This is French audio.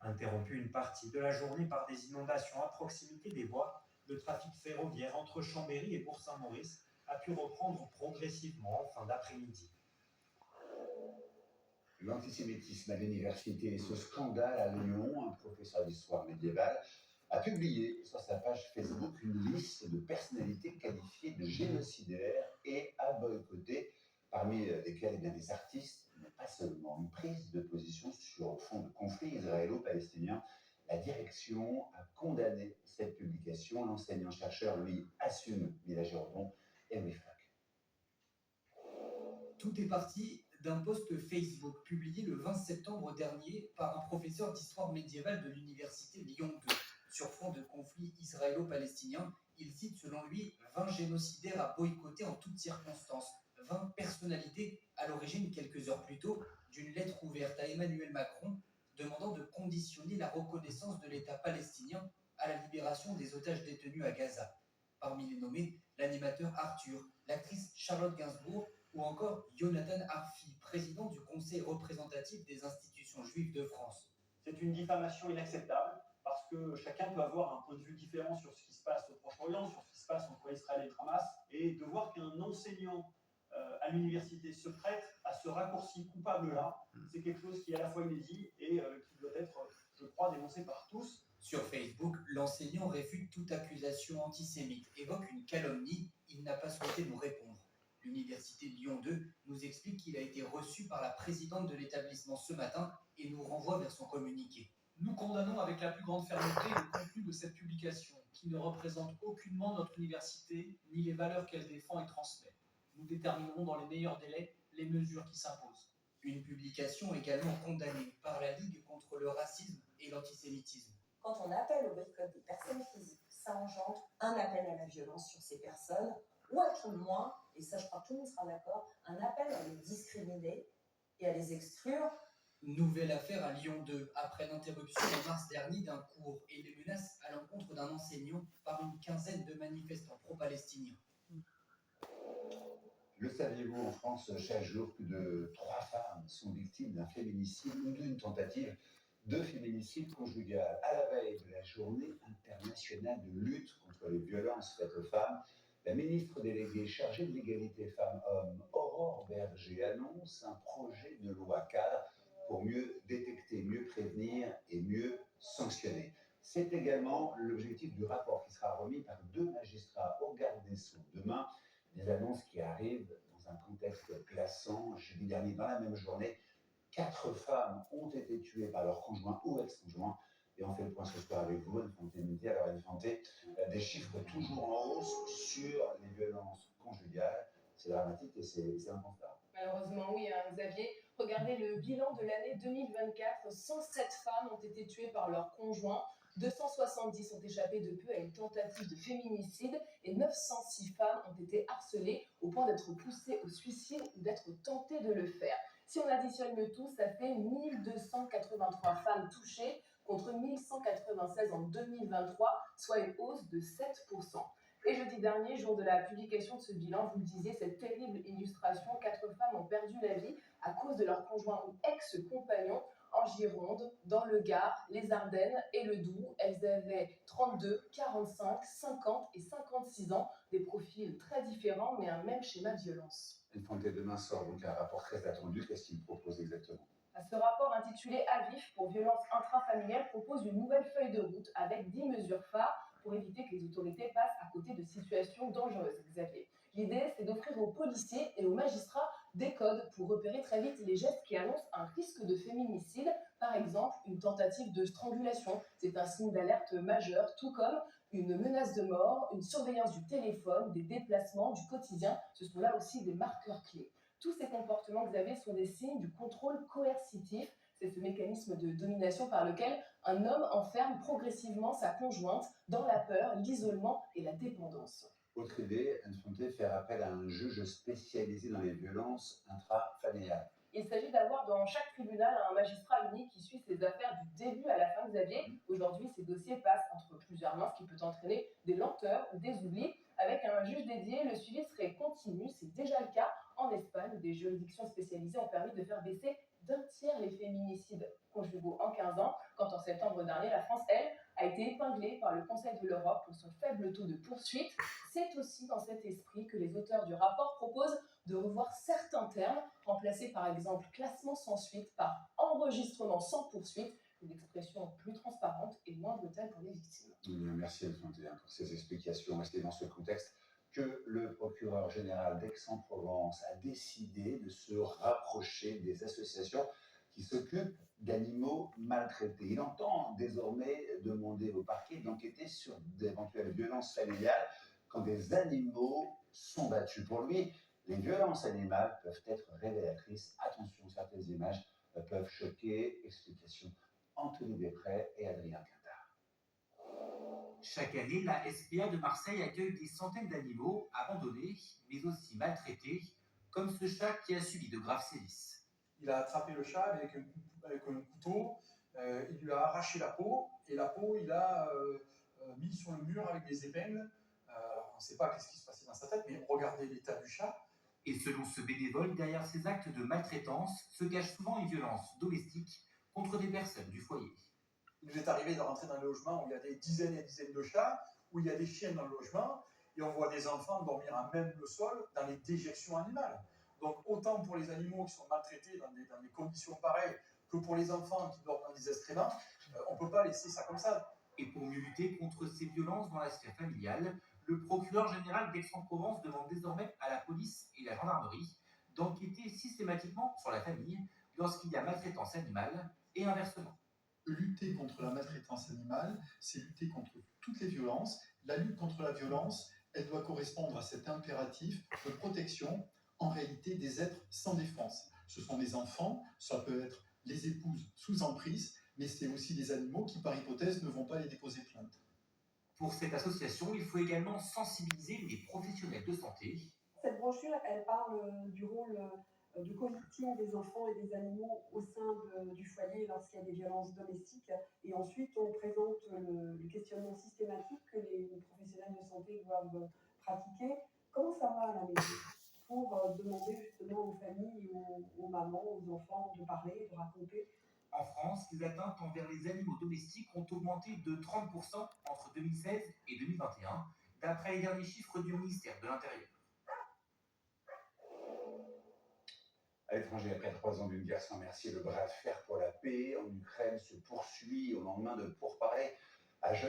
Interrompu une partie de la journée par des inondations à proximité des voies, le trafic ferroviaire entre Chambéry et Bourg-Saint-Maurice a pu reprendre progressivement en fin d'après-midi. L'antisémitisme à l'université et ce scandale à Lyon, un professeur d'histoire médiévale a publié sur sa page Facebook une liste de personnalités qualifiées de génocidaires et à boycotter, parmi lesquels bien, des artistes, mais pas seulement. Une prise de position sur le fond de conflit israélo-palestinien. La direction a condamné cette publication. L'enseignant-chercheur, lui, assume Mila Giraudon et Louis Frac. Tout est parti d'un post Facebook publié le 20 septembre dernier par un professeur d'histoire médiévale de l'université Lyon 2. Sur fond de conflit israélo-palestinien, il cite selon lui 20 génocidaires à boycotter en toutes circonstances, 20 personnalités à l'origine quelques heures plus tôt d'une lettre ouverte à Emmanuel Macron demandant de conditionner la reconnaissance de l'État palestinien à la libération des otages détenus à Gaza. Parmi les nommés, l'animateur Arthur, l'actrice Charlotte Gainsbourg ou encore Jonathan Arfi, président du Conseil représentatif des institutions juives de France. C'est une diffamation inacceptable parce que chacun peut avoir un point de vue différent sur ce qui se passe au Proche-Orient, sur ce qui se passe entre Israël et Hamas, et de voir qu'un enseignant à l'université se prête à ce raccourci coupable-là, c'est quelque chose qui est à la fois inédit et qui doit être, je crois, dénoncé par tous. Sur Facebook, l'enseignant réfute toute accusation antisémite, évoque une calomnie, il n'a pas souhaité nous répondre. L'université Lyon 2 nous explique qu'il a été reçu par la présidente de l'établissement ce matin et nous renvoie vers son communiqué. Nous condamnons avec la plus grande fermeté le contenu de cette publication, qui ne représente aucunement notre université, ni les valeurs qu'elle défend et transmet. Nous déterminerons dans les meilleurs délais les mesures qui s'imposent. Une publication également condamnée par la Ligue contre le racisme et l'antisémitisme. Quand on appelle au boycott des personnes physiques, ça engendre un appel à la violence sur ces personnes, ou à tout le moins, et ça je crois que tout le monde sera d'accord, un appel à les discriminer et à les exclure. Nouvelle affaire à Lyon 2, après l'interruption en mars dernier d'un cours et les menaces à l'encontre d'un enseignant par une quinzaine de manifestants pro-palestiniens. Le saviez-vous, en France, chaque jour, plus de 3 femmes sont victimes d'un féminicide ou d'une tentative de féminicide conjugal. À la veille de la journée internationale de lutte contre les violences faites aux femmes, la ministre déléguée chargée de l'égalité femmes-hommes, Aurore Berger, annonce un projet de loi cadre pour mieux détecter, mieux prévenir et mieux sanctionner. C'est également l'objectif du rapport qui sera remis par 2 magistrats au garde des Sceaux demain. Des annonces qui arrivent dans un contexte glaçant. Jeudi dernier, dans la même journée, 4 femmes ont été tuées par leur conjoint ou ex-conjoint. Et on fait le point ce soir avec vous, Anne Midi. Alors, Anne, des chiffres toujours en hausse sur les violences conjugales. C'est dramatique et c'est un constat. Malheureusement, oui, hein, Xavier. Regardez le bilan de l'année 2024. 107 femmes ont été tuées par leur conjoint. 270 ont échappé de peu à une tentative de féminicide et 906 femmes ont été harcelées au point d'être poussées au suicide ou d'être tentées de le faire. Si on additionne le tout, ça fait 1283 femmes touchées contre 1196 en 2023, soit une hausse de 7%. Et jeudi dernier, jour de la publication de ce bilan, vous le disiez, cette terrible illustration, 4 femmes ont perdu la vie à cause de leur conjoint ou ex-compagnon en Gironde, dans le Gard, les Ardennes et le Doubs. Elles avaient 32, 45, 50 et 56 ans, des profils très différents, mais un même schéma de violence. Demain sort donc un rapport très attendu. Qu'est-ce qu'il propose exactement ? Ce rapport intitulé Avif pour violences intrafamiliales propose une nouvelle feuille de route avec 10 mesures phares pour éviter que les autorités passent à côté de situations dangereuses, Xavier. L'idée, c'est d'offrir aux policiers et aux magistrats des codes pour repérer très vite les gestes qui annoncent un risque de féminicide. Par exemple, une tentative de strangulation, c'est un signe d'alerte majeur, tout comme une menace de mort, une surveillance du téléphone, des déplacements, du quotidien. Ce sont là aussi des marqueurs clés. Tous ces comportements, Xavier, sont des signes du contrôle coercitif. C'est ce mécanisme de domination par lequel un homme enferme progressivement sa conjointe dans la peur, l'isolement et la dépendance. Autre idée, Anne Fonté, faire appel à un juge spécialisé dans les violences intrafamiliales. Il s'agit d'avoir dans chaque tribunal un magistrat unique qui suit ces affaires du début à la fin, Xavier. Aujourd'hui, ces dossiers passent entre plusieurs mains, ce qui peut entraîner des lenteurs ou des oublis. Avec un juge dédié, le suivi serait continu. C'est déjà le cas en Espagne, où des juridictions spécialisées ont permis de faire baisser d'1 tiers les féminicides conjugaux en 15 ans, quand en septembre dernier, la France, elle, a été épinglée par le Conseil de l'Europe pour son faible taux de poursuite. C'est aussi dans cet esprit que les auteurs du rapport proposent de revoir certains termes, remplacer par exemple classement sans suite par enregistrement sans poursuite, une expression plus transparente et moins brutale pour les victimes. Merci Alphonse pour ces explications. C'est dans ce contexte que le procureur général d'Aix-en-Provence a décidé de se rapprocher des associations qui s'occupent d'animaux maltraités. Il entend désormais demander au parquet d'enquêter sur d'éventuelles violences familiales quand des animaux sont battus. Pour lui, les violences animales peuvent être révélatrices. Attention, certaines images peuvent choquer. Explication Anthony Després et Adrien Quintard. Chaque année, la SPA de Marseille accueille des centaines d'animaux abandonnés, mais aussi maltraités, comme ce chat qui a subi de graves sévices. Il a attrapé le chat avec un couteau, il lui a arraché la peau, et la peau, il a mis sur le mur avec des épingles. On ne sait pas ce qui se passait dans sa tête, mais regardez l'état du chat. Et selon ce bénévole, derrière ces actes de maltraitance se cache souvent une violence domestique contre des personnes du foyer. Il nous est arrivé de rentrer dans un logement où il y a des dizaines et dizaines de chats, où il y a des chiens dans le logement, et on voit des enfants dormir à même le sol dans les déjections animales. Donc autant pour les animaux qui sont maltraités dans des conditions pareilles que pour les enfants qui dorment dans des excréments, on ne peut pas laisser ça comme ça. Et pour mieux lutter contre ces violences dans la sphère familiale, le procureur général d'Aix-en-Provence demande désormais à la police et la gendarmerie d'enquêter systématiquement sur la famille lorsqu'il y a maltraitance animale et inversement. Lutter contre la maltraitance animale, c'est lutter contre toutes les violences. La lutte contre la violence, elle doit correspondre à cet impératif de protection, en réalité, des êtres sans défense. Ce sont des enfants, ça peut être les épouses sous emprise, mais c'est aussi des animaux qui, par hypothèse, ne vont pas les déposer plainte. Pour cette association, il faut également sensibiliser les professionnels de santé. Cette brochure, elle parle du rôle de co-victime des enfants et des animaux au sein du foyer lorsqu'il y a des violences domestiques. Et ensuite, on présente le questionnement systématique que les professionnels de santé doivent pratiquer. Comment ça va à la maison? Pour demander justement aux familles, aux mamans, aux enfants de parler, de raconter. En France, les atteintes envers les animaux domestiques ont augmenté de 30% entre 2016 et 2021, d'après les derniers chiffres du ministère de l'Intérieur. À l'étranger, après 3 ans d'une guerre sans merci, le bras de fer pour la paix en Ukraine se poursuit au lendemain de pourparlers à Genève.